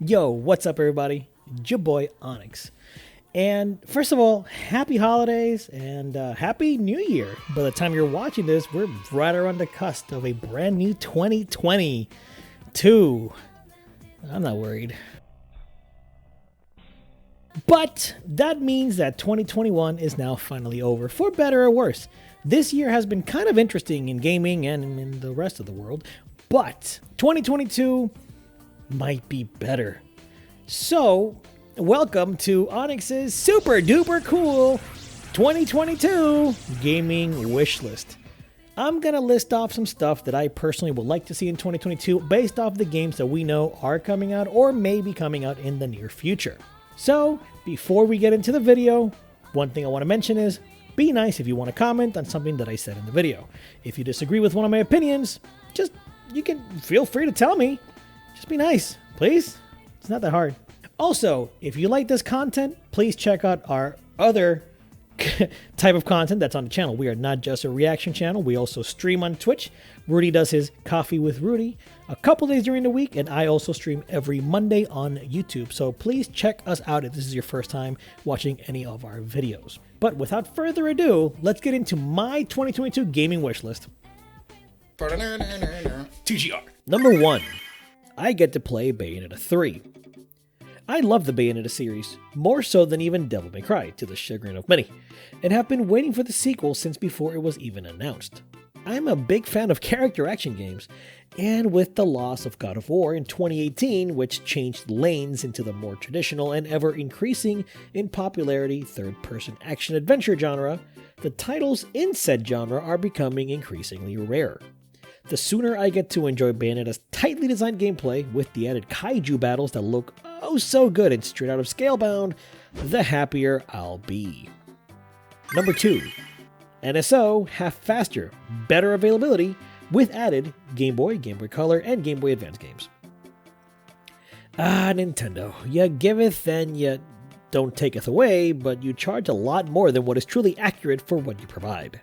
Yo, what's up, everybody? It's your boy Onyx. And first of all, happy holidays and happy new year. By the time you're watching this, we're right around the cusp of a brand new 2022. I'm not worried. But that means that 2021 is now finally over, for better or worse. This year has been kind of interesting in gaming and in the rest of the world, but 2022 might be better. So, welcome to Onyx's super duper cool 2022 gaming wishlist. I'm gonna list off some stuff that I personally would like to see in 2022 based off the games that we know are coming out or may be coming out in the near future. So, before we get into the video, one thing I want to mention is be nice if you want to comment on something that I said in the video. If you disagree with one of my opinions, you can feel free to tell me. Just be nice, please. It's not that hard. Also, if you like this content, please check out our other type of content that's on the channel. We are not just a reaction channel. We also stream on Twitch. Rudy does his Coffee with Rudy a couple days during the week, and I also stream every Monday on YouTube. So please check us out if this is your first time watching any of our videos. But without further ado, let's get into my 2022 gaming wish list. TGR. Number 1. I get to play Bayonetta 3. I love the Bayonetta series, more so than even Devil May Cry, to the chagrin of many, and have been waiting for the sequel since before it was even announced. I'm a big fan of character action games, and with the loss of God of War in 2018, which changed lanes into the more traditional and ever increasing in popularity third-person action-adventure genre, the titles in said genre are becoming increasingly rare. The sooner I get to enjoy Bayonetta's tightly designed gameplay with the added kaiju battles that look oh so good and straight out of Scalebound, the happier I'll be. Number 2. NSO have faster, better availability with added Game Boy, Game Boy Color, and Game Boy Advance games. Nintendo, you giveth and you don't taketh away, but you charge a lot more than what is truly accurate for what you provide.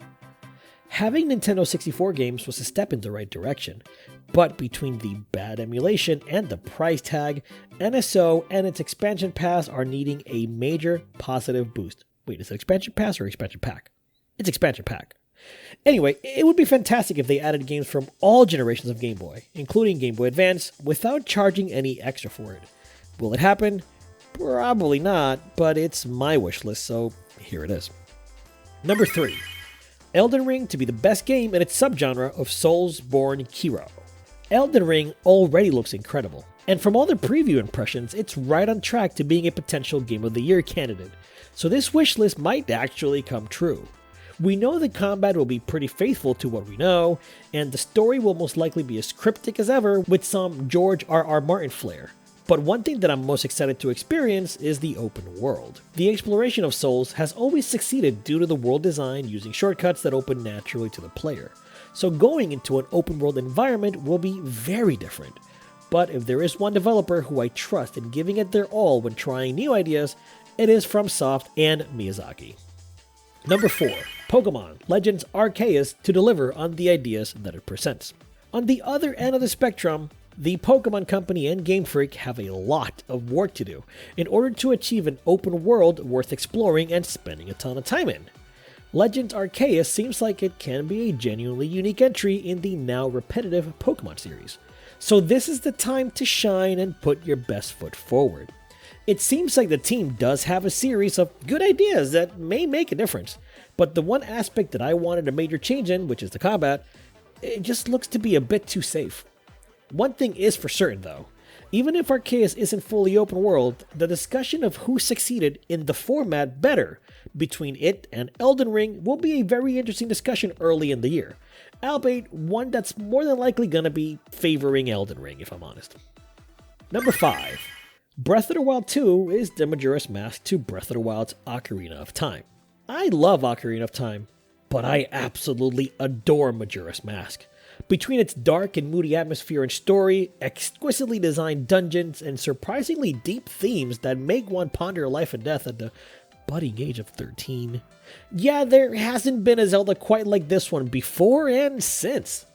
Having Nintendo 64 games was a step in the right direction, but between the bad emulation and the price tag, NSO and its expansion pass are needing a major positive boost. Wait, is it expansion pass or expansion pack? It's expansion pack. Anyway, it would be fantastic if they added games from all generations of Game Boy, including Game Boy Advance, without charging any extra for it. Will it happen? Probably not, but it's my wish list, so here it is. Number 3. Elden Ring to be the best game in its subgenre of Soulsborne Hero. Elden Ring already looks incredible, and from all the preview impressions, it's right on track to being a potential Game of the Year candidate, so this wishlist might actually come true. We know the combat will be pretty faithful to what we know, and the story will most likely be as cryptic as ever with some George R.R. Martin flair. But one thing that I'm most excited to experience is the open world. The exploration of Souls has always succeeded due to the world design using shortcuts that open naturally to the player. So going into an open world environment will be very different. But if there is one developer who I trust in giving it their all when trying new ideas, it is FromSoft and Miyazaki. Number 4. Pokemon Legends Arceus to deliver on the ideas that it presents. On the other end of the spectrum, the Pokemon Company and Game Freak have a lot of work to do in order to achieve an open world worth exploring and spending a ton of time in. Legends Arceus seems like it can be a genuinely unique entry in the now repetitive Pokemon series, so this is the time to shine and put your best foot forward. It seems like the team does have a series of good ideas that may make a difference, but the one aspect that I wanted a major change in, which is the combat, it just looks to be a bit too safe. One thing is for certain though, even if Arceus isn't fully open world, the discussion of who succeeded in the format better between it and Elden Ring will be a very interesting discussion early in the year, albeit one that's more than likely gonna be favoring Elden Ring if I'm honest. Number 5. Breath of the Wild 2 is the Majora's Mask to Breath of the Wild's Ocarina of Time. I love Ocarina of Time, but I absolutely adore Majora's Mask. Between its dark and moody atmosphere and story, exquisitely designed dungeons, and surprisingly deep themes that make one ponder life and death at the budding age of 13. Yeah, there hasn't been a Zelda quite like this one before and since.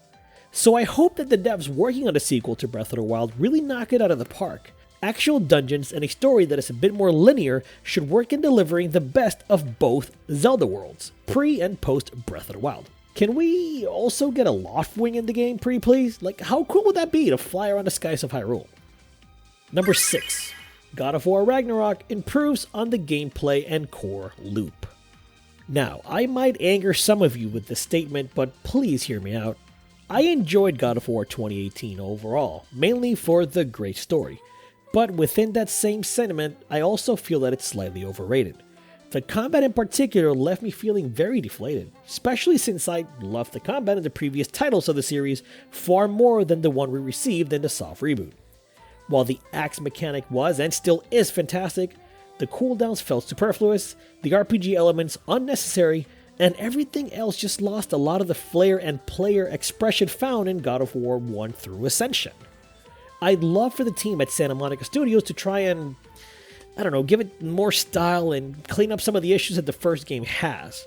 So I hope that the devs working on a sequel to Breath of the Wild really knock it out of the park. Actual dungeons and a story that is a bit more linear should work in delivering the best of both Zelda worlds, pre and post Breath of the Wild. Can we also get a loft wing in the game please? Like, how cool would that be to fly around the skies of Hyrule? Number 6. God of War Ragnarok improves on the gameplay and core loop. Now, I might anger some of you with this statement, but please hear me out. I enjoyed God of War 2018 overall, mainly for the great story. But within that same sentiment, I also feel that it's slightly overrated. The combat in particular left me feeling very deflated, especially since I loved the combat in the previous titles of the series far more than the one we received in the soft reboot. While the axe mechanic was and still is fantastic, the cooldowns felt superfluous, the RPG elements unnecessary, and everything else just lost a lot of the flair and player expression found in God of War 1 through Ascension. I'd love for the team at Santa Monica Studios to try and, give it more style and clean up some of the issues that the first game has.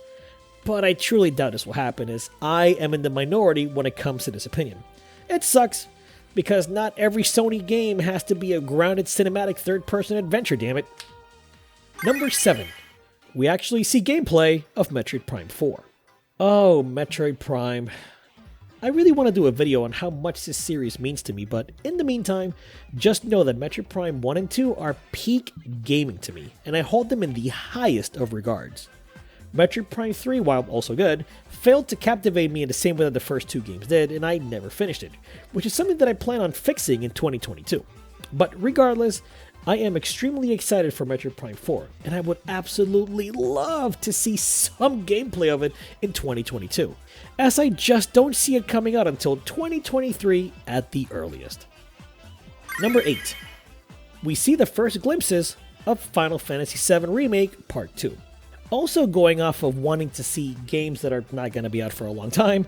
But I truly doubt this will happen, as I am in the minority when it comes to this opinion. It sucks, because not every Sony game has to be a grounded cinematic third-person adventure, dammit. Number 7. We actually see gameplay of Metroid Prime 4. Oh, Metroid Prime. I really want to do a video on how much this series means to me, but in the meantime, just know that Metroid Prime 1 and 2 are peak gaming to me, and I hold them in the highest of regards. Metroid Prime 3, while also good, failed to captivate me in the same way that the first two games did, and I never finished it, which is something that I plan on fixing in 2022. But regardless, I am extremely excited for Metroid Prime 4, and I would absolutely love to see some gameplay of it in 2022, as I just don't see it coming out until 2023 at the earliest. Number 8. We see the first glimpses of Final Fantasy VII Remake Part 2. Also going off of wanting to see games that are not going to be out for a long time,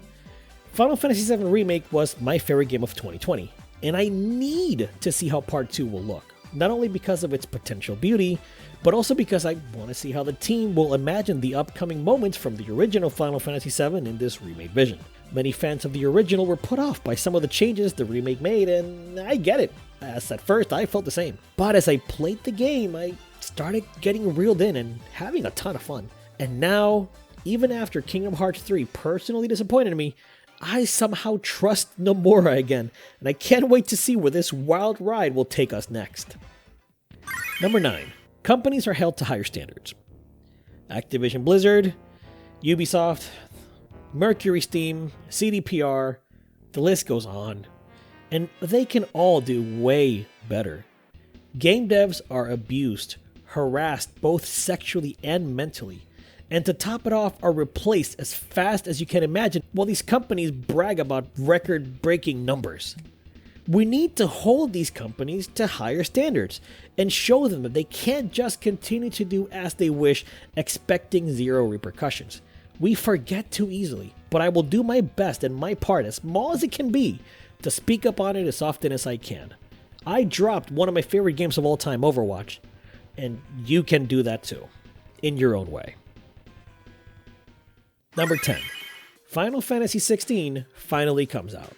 Final Fantasy VII Remake was my favorite game of 2020, and I need to see how Part 2 will look. Not only because of its potential beauty, but also because I want to see how the team will imagine the upcoming moments from the original Final Fantasy VII in this remade vision. Many fans of the original were put off by some of the changes the remake made, and I get it, as at first I felt the same. But as I played the game, I started getting reeled in and having a ton of fun. And now, even after Kingdom Hearts 3 personally disappointed me, I somehow trust Nomura again, and I can't wait to see where this wild ride will take us next. Number 9. Companies are held to higher standards. Activision Blizzard, Ubisoft, Mercury Steam, CDPR, the list goes on, and they can all do way better. Game devs are abused, harassed both sexually and mentally, and to top it off are replaced as fast as you can imagine while these companies brag about record-breaking numbers. We need to hold these companies to higher standards and show them that they can't just continue to do as they wish, expecting zero repercussions. We forget too easily, but I will do my best and my part, as small as it can be, to speak up on it as often as I can. I dropped one of my favorite games of all time, Overwatch, and you can do that too, in your own way. Number 10. Final Fantasy XVI finally comes out.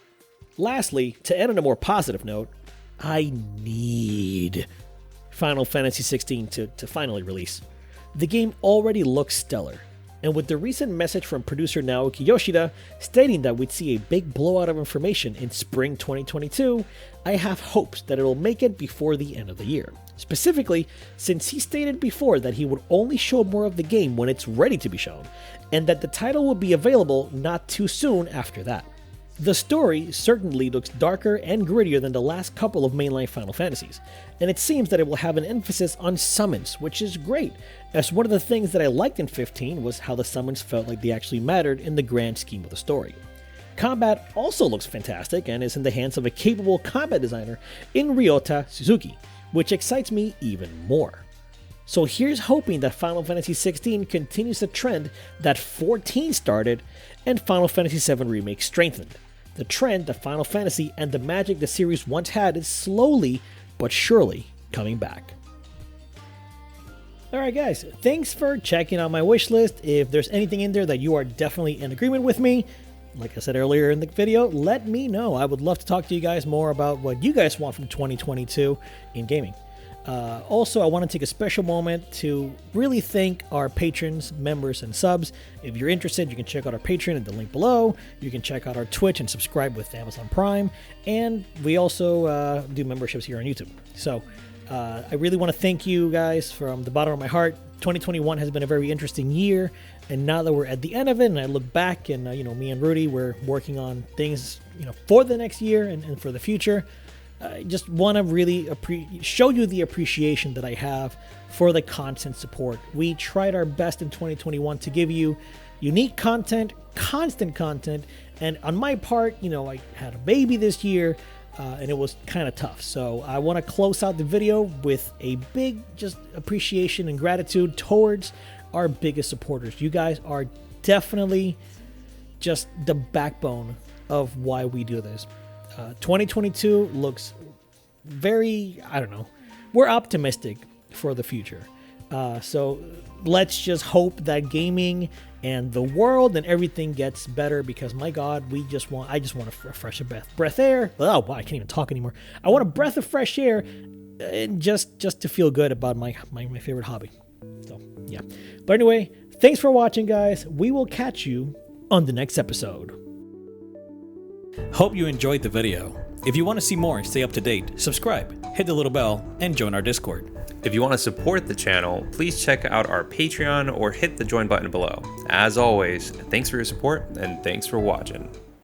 Lastly, to end on a more positive note, I need Final Fantasy XVI to finally release. The game already looks stellar, and with the recent message from producer Naoki Yoshida stating that we'd see a big blowout of information in spring 2022, I have hopes that it'll make it before the end of the year. Specifically, since he stated before that he would only show more of the game when it's ready to be shown, and that the title will be available not too soon after that. The story certainly looks darker and grittier than the last couple of mainline Final Fantasies, and it seems that it will have an emphasis on summons, which is great, as one of the things that I liked in 15 was how the summons felt like they actually mattered in the grand scheme of the story. Combat also looks fantastic and is in the hands of a capable combat designer in Ryota Suzuki, which excites me even more. So here's hoping that Final Fantasy XVI continues the trend that 14 started and Final Fantasy VII Remake strengthened. The trend that Final Fantasy and the magic the series once had is slowly but surely coming back. Alright guys, thanks for checking out my wish list. If there's anything in there that you are definitely in agreement with me, like I said earlier in the video, let me know. I would love to talk to you guys more about what you guys want from 2022 in gaming. Also, I want to take a special moment to really thank our patrons, members, and subs. If you're interested, you can check out our Patreon at the link below. You can check out our Twitch and subscribe with Amazon Prime. And we also do memberships here on YouTube. So I really want to thank you guys from the bottom of my heart. 2021 has been a very interesting year. And now that we're at the end of it, and I look back, and me and Rudy, we're working on things, for the next year and for the future. I just want to really show you the appreciation that I have for the constant support. We tried our best in 2021 to give you unique content, constant content, and on my part, I had a baby this year, and it was kind of tough. So I want to close out the video with a big just appreciation and gratitude towards our biggest supporters. You guys are definitely just the backbone of why we do this. 2022 looks very, we're optimistic for the future. So let's just hope that gaming and the world and everything gets better, because my God, I just want a fresh breath air. Oh, wow, I can't even talk anymore. I want a breath of fresh air, and just to feel good about my favorite hobby. So yeah. But anyway, thanks for watching, guys. We will catch you on the next episode. Hope you enjoyed the video. If you want to see more and stay up to date, subscribe, hit the little bell, and join our Discord. If you want to support the channel, please check out our Patreon or hit the join button below. As always, thanks for your support and thanks for watching.